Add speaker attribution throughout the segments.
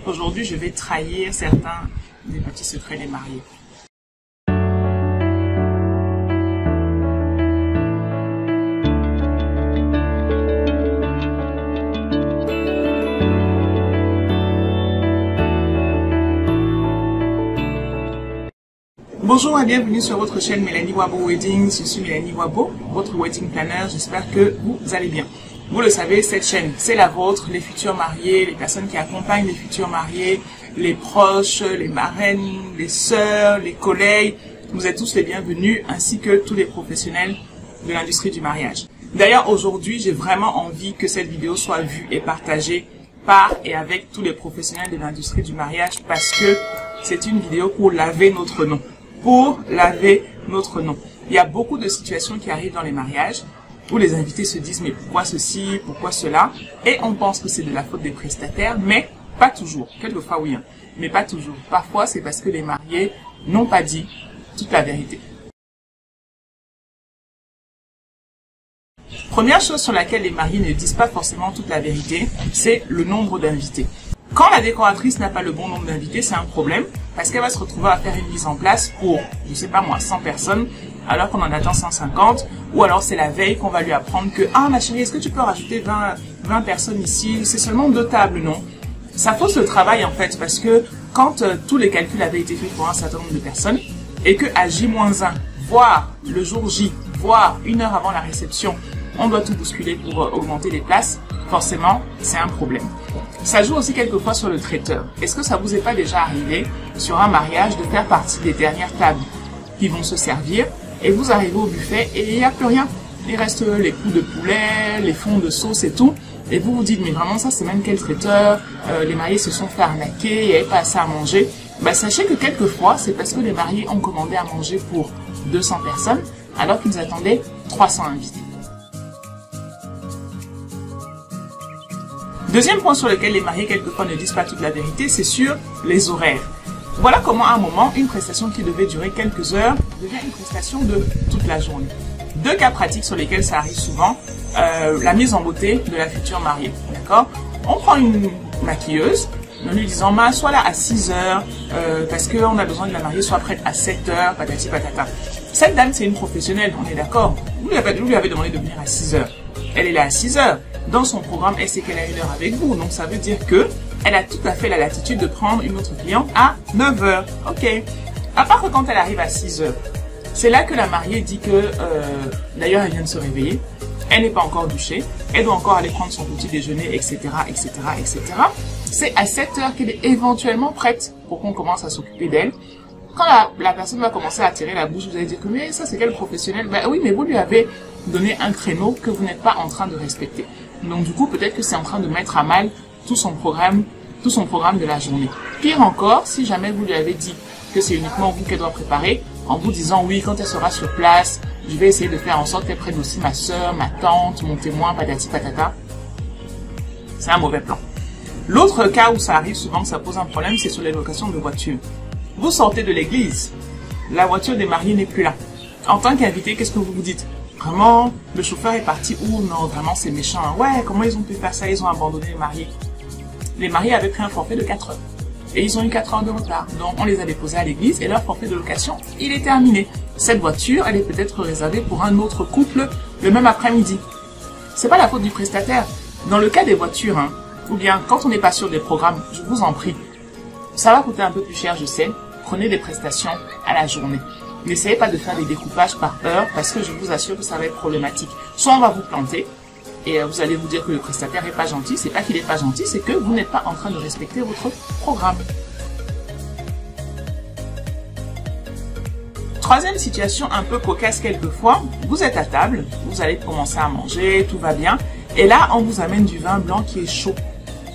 Speaker 1: Aujourd'hui, je vais trahir certains des petits secrets des mariés. Bonjour et bienvenue sur votre chaîne Mélanie Wabo Weddings. Je suis Mélanie Wabo, votre wedding planner. J'espère que vous allez bien. Vous le savez, cette chaîne, c'est la vôtre, les futurs mariés, les personnes qui accompagnent les futurs mariés, les proches, les marraines, les sœurs, les collègues. Vous êtes tous les bienvenus, ainsi que tous les professionnels de l'industrie du mariage. D'ailleurs, aujourd'hui, j'ai vraiment envie que cette vidéo soit vue et partagée par et avec tous les professionnels de l'industrie du mariage parce que c'est une vidéo pour laver notre nom. Pour laver notre nom. Il y a beaucoup de situations qui arrivent dans les mariages où les invités se disent mais pourquoi ceci, pourquoi cela, et on pense que c'est de la faute des prestataires, mais pas toujours. Quelquefois oui, mais pas toujours. Parfois c'est parce que les mariés n'ont pas dit toute la vérité. Première chose sur laquelle les mariés ne disent pas forcément toute la vérité, c'est le nombre d'invités. Quand la décoratrice n'a pas le bon nombre d'invités, c'est un problème parce qu'elle va se retrouver à faire une mise en place pour, je sais pas moi, 100 personnes alors qu'on en attend 150, ou alors c'est la veille qu'on va lui apprendre que « Ah ma chérie, est-ce que tu peux rajouter 20 personnes ici? C'est seulement 2 tables, non ?» Ça fausse le travail en fait parce que quand tous les calculs avaient été faits pour un certain nombre de personnes et que à J-1, voire le jour J, voire 1 heure avant la réception, on doit tout bousculer pour augmenter les places, forcément, c'est un problème. Ça joue aussi quelquefois sur le traiteur. Est-ce que ça vous est pas déjà arrivé sur un mariage de faire partie des dernières tables qui vont se servir et vous arrivez au buffet et il n'y a plus rien. Il reste les coups de poulet, les fonds de sauce et tout. Et vous vous dites, mais vraiment ça c'est même quel traiteur, les mariés se sont fait arnaquer, il n'y avait pas assez à manger. Bah, sachez que quelquefois c'est parce que les mariés ont commandé à manger pour 200 personnes alors qu'ils attendaient 300 invités. Deuxième point sur lequel les mariés quelquefois ne disent pas toute la vérité, c'est sur les horaires. Voilà comment à un moment, une prestation qui devait durer quelques heures devient une prestation de toute la journée. 2 cas pratiques sur lesquels ça arrive souvent, la mise en beauté de la future mariée. D'accord ? On prend une maquilleuse en lui disant « sois là à 6 heures parce qu'on a besoin que la mariée soit prête à 7 heures, patati patata ». Cette dame, c'est une professionnelle, on est d'accord. Vous lui avez demandé de venir à 6 heures. Elle est là à 6 heures. Dans son programme, elle sait qu'elle a 1 heure avec vous. Donc, ça veut dire que elle a tout à fait la latitude de prendre une autre cliente à 9 heures. OK. À part que quand elle arrive à 6 heures, c'est là que la mariée dit que, d'ailleurs, elle vient de se réveiller. Elle n'est pas encore douchée. Elle doit encore aller prendre son petit déjeuner, etc., etc., etc. C'est à 7 heures qu'elle est éventuellement prête pour qu'on commence à s'occuper d'elle. Quand la personne va commencer à tirer la bouche, vous allez dire que, mais ça, c'est quel professionnel? Ben oui, mais vous lui avez donné un créneau que vous n'êtes pas en train de respecter. Donc, du coup, peut-être que c'est en train de mettre à mal tout son programme de la journée. Pire encore, si jamais vous lui avez dit que c'est uniquement vous qu'elle doit préparer, en vous disant, oui, quand elle sera sur place, je vais essayer de faire en sorte qu'elle prenne aussi ma soeur, ma tante, mon témoin, patati patata. C'est un mauvais plan. L'autre cas où ça arrive souvent, que ça pose un problème, c'est sur les locations de voitures. Vous sortez de l'église, la voiture des mariés n'est plus là. En tant qu'invité, qu'est-ce que vous vous dites? Vraiment, le chauffeur est parti où? Non, vraiment, c'est méchant. Hein. Ouais, comment ils ont pu faire ça? Ils ont abandonné les mariés. Les mariés avaient pris un forfait de 4 heures. Et ils ont eu 4 heures de retard. Donc, on les a déposés à l'église et leur forfait de location, il est terminé. Cette voiture, elle est peut-être réservée pour un autre couple le même après-midi. C'est pas la faute du prestataire. Dans le cas des voitures, hein, ou bien quand on n'est pas sûr des programmes, je vous en prie, ça va coûter un peu plus cher, je sais. Prenez des prestations à la journée. N'essayez pas de faire des découpages par heure parce que je vous assure que ça va être problématique. Soit on va vous planter et vous allez vous dire que le prestataire n'est pas gentil. C'est pas qu'il n'est pas gentil, c'est que vous n'êtes pas en train de respecter votre programme. Troisième situation un peu cocasse quelquefois. Vous êtes à table, vous allez commencer à manger, tout va bien. Et là, on vous amène du vin blanc qui est chaud.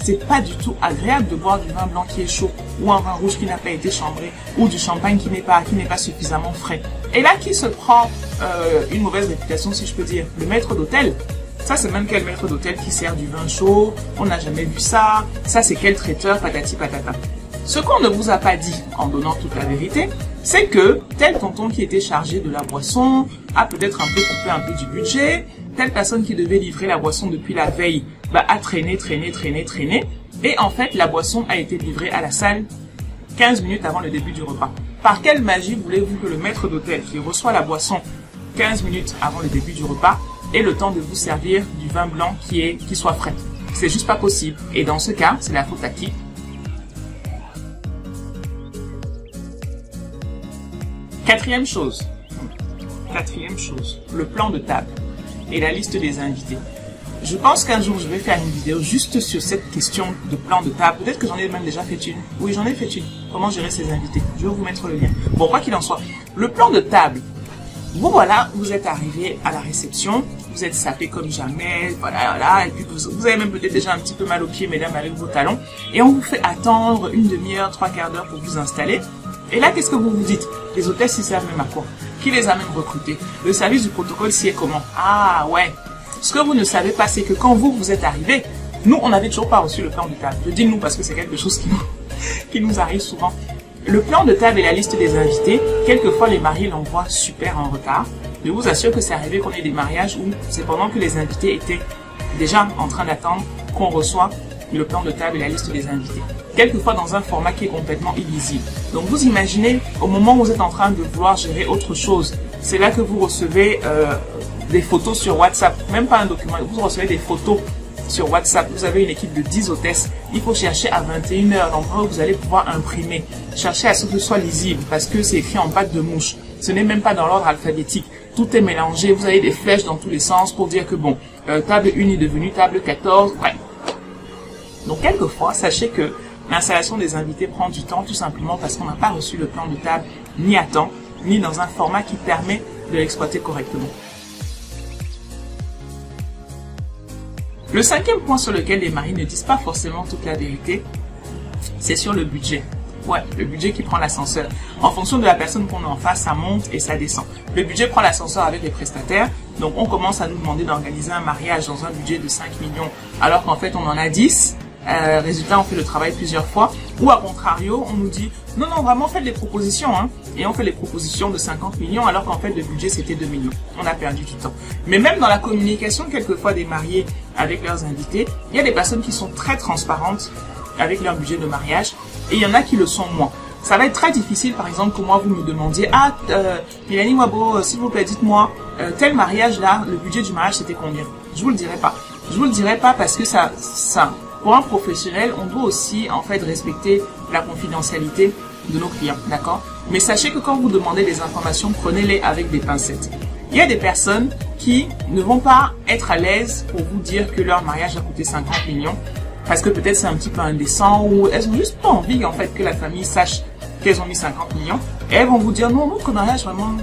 Speaker 1: C'est pas du tout agréable de boire du vin blanc qui est chaud ou un vin rouge qui n'a pas été chambré ou du champagne qui n'est pas suffisamment frais. Et là, qui se prend une mauvaise réputation, si je peux dire? Le maître d'hôtel. Ça, c'est même quel maître d'hôtel qui sert du vin chaud? On n'a jamais vu ça. Ça, c'est quel traiteur? Patati patata. Ce qu'on ne vous a pas dit en donnant toute la vérité, c'est que tel tonton qui était chargé de la boisson a peut-être un peu coupé un peu du budget. Telle personne qui devait livrer la boisson depuis la veille a traîné. Et en fait, la boisson a été livrée à la salle 15 minutes avant le début du repas. Par quelle magie voulez-vous que le maître d'hôtel qui reçoit la boisson 15 minutes avant le début du repas ait le temps de vous servir du vin blanc qui soit frais? C'est juste pas possible. Et dans ce cas, c'est la faute à qui? Quatrième chose, le plan de table et la liste des invités. Je pense qu'un jour, je vais faire une vidéo juste sur cette question de plan de table. Peut-être que j'en ai même déjà fait une. Oui, j'en ai fait une. Comment gérer ses invités. Je vais vous mettre le lien. Bon, quoi qu'il en soit, le plan de table. Vous voilà, vous êtes arrivé à la réception. Vous êtes sapé comme jamais. Voilà. Et puis, vous avez même peut-être déjà un petit peu mal aux pieds, mesdames, avec vos talons. Et on vous fait attendre une demi-heure, 3/4 d'heure pour vous installer. Et là, qu'est-ce que vous vous dites? Les hôtesses s'y servent même à quoi? Qui les a même recrutés? Le service du protocole s'y est comment? Ah, ouais. Ce que vous ne savez pas, c'est que quand vous êtes arrivé, nous, on n'avait toujours pas reçu le plan de table. Je dis nous parce que c'est quelque chose qui nous arrive souvent. Le plan de table et la liste des invités, quelquefois les mariés l'envoient super en retard. Je vous assure que c'est arrivé qu'on ait des mariages où c'est pendant que les invités étaient déjà en train d'attendre qu'on reçoit le plan de table et la liste des invités. Quelquefois dans un format qui est complètement illisible. Donc vous imaginez, au moment où vous êtes en train de vouloir gérer autre chose, c'est là que vous recevez des photos sur WhatsApp, même pas un document, vous recevez des photos sur WhatsApp, vous avez une équipe de 10 hôtesses, il faut chercher à 21 h l'endroit où vous allez pouvoir imprimer, chercher à ce que ce soit lisible, parce que c'est écrit en pâte de mouche, ce n'est même pas dans l'ordre alphabétique, tout est mélangé, vous avez des flèches dans tous les sens pour dire que bon, table 1 est devenue table 14, bref. Donc quelquefois, sachez que l'installation des invités prend du temps, tout simplement parce qu'on n'a pas reçu le plan de table ni à temps, ni dans un format qui permet de l'exploiter correctement. Le cinquième point sur lequel les mariés ne disent pas forcément toute la vérité, c'est sur le budget. Ouais, le budget qui prend l'ascenseur. En fonction de la personne qu'on a en face, ça monte et ça descend. Le budget prend l'ascenseur avec les prestataires. Donc, on commence à nous demander d'organiser un mariage dans un budget de 5 millions, alors qu'en fait, on en a 10. Résultat, on fait le travail plusieurs fois. Ou à contrario, on nous dit, non, vraiment, faites des propositions. Hein. Et on fait les propositions de 50 millions, alors qu'en fait, le budget, c'était 2 millions. On a perdu du temps. Mais même dans la communication, quelquefois, des mariés avec leurs invités, il y a des personnes qui sont très transparentes avec leur budget de mariage, et il y en a qui le sont moins. Ça va être très difficile, par exemple, que moi, vous me demandiez, Mélanie Wabo, s'il vous plaît, dites-moi, tel mariage-là, le budget du mariage, c'était combien? Je vous le dirai pas. Je vous le dirai pas parce que ça, pour un professionnel, on doit aussi, en fait, respecter la confidentialité de nos clients, d'accord? Mais sachez que quand vous demandez des informations, prenez-les avec des pincettes. Il y a des personnes qui ne vont pas être à l'aise pour vous dire que leur mariage a coûté 50 millions parce que peut-être c'est un petit peu indécent ou elles ont juste pas envie, en fait, que la famille sache qu'elles ont mis 50 millions. Et elles vont vous dire, non, notre mariage, vraiment,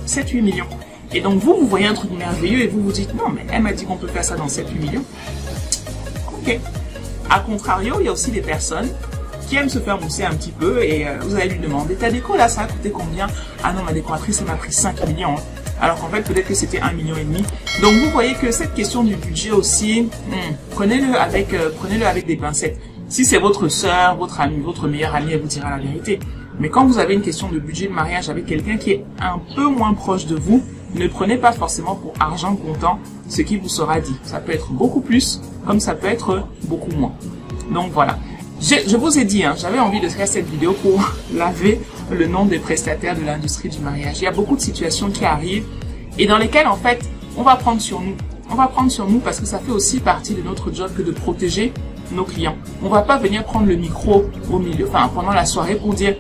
Speaker 1: 7-8 millions. Et donc, vous voyez un truc merveilleux et vous vous dites, non, mais elle m'a dit qu'on peut faire ça dans 7-8 millions. Ok. A contrario, il y a aussi des personnes qui aiment se faire mousser un petit peu et vous allez lui demander, ta déco là, ça a coûté combien? Ah non, ma décoratrice, elle m'a pris 5 millions. Hein. Alors qu'en fait, peut-être que c'était 1,5 million. Donc, vous voyez que cette question du budget aussi, prenez-le avec des pincettes. Si c'est votre sœur, votre amie, votre meilleure amie, elle vous dira la vérité. Mais quand vous avez une question de budget de mariage avec quelqu'un qui est un peu moins proche de vous, ne prenez pas forcément pour argent comptant ce qui vous sera dit. Ça peut être beaucoup plus, comme ça peut être beaucoup moins. Donc voilà. Je vous ai dit, hein, j'avais envie de faire cette vidéo pour laver le nom des prestataires de l'industrie du mariage. Il y a beaucoup de situations qui arrivent et dans lesquelles, en fait, on va prendre sur nous. On va prendre sur nous parce que ça fait aussi partie de notre job que de protéger nos clients. On va pas venir prendre le micro au milieu, enfin pendant la soirée pour dire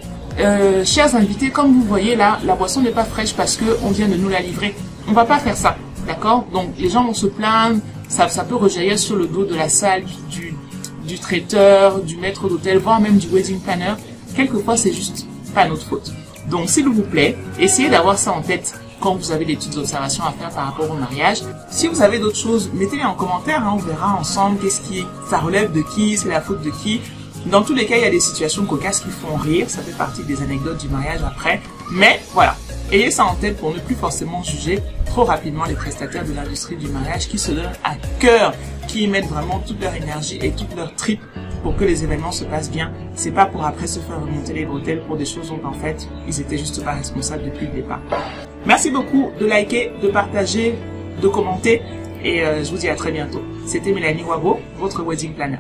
Speaker 1: chers invités, comme vous voyez là, la boisson n'est pas fraîche parce que on vient de nous la livrer. On va pas faire ça, d'accord? Donc les gens vont se plaindre, ça peut rejaillir sur le dos de la salle, du traiteur, du maître d'hôtel, voire même du wedding planner. Quelquefois, c'est juste pas notre faute. Donc, s'il vous plaît, essayez d'avoir ça en tête quand vous avez des petites observations à faire par rapport au mariage. Si vous avez d'autres choses, mettez-les en commentaire, hein, on verra ensemble ça relève de qui, c'est la faute de qui. Dans tous les cas, il y a des situations cocasses qui font rire, ça fait partie des anecdotes du mariage après. Mais voilà, ayez ça en tête pour ne plus forcément juger trop rapidement les prestataires de l'industrie du mariage qui se donnent à cœur, qui y mettent vraiment toute leur énergie et toute leur trip pour que les événements se passent bien. C'est pas pour après se faire remonter les bretelles pour des choses dont en fait, ils étaient juste pas responsables depuis le départ. Merci beaucoup de liker, de partager, de commenter et je vous dis à très bientôt. C'était Mélanie Wabo, votre wedding planner.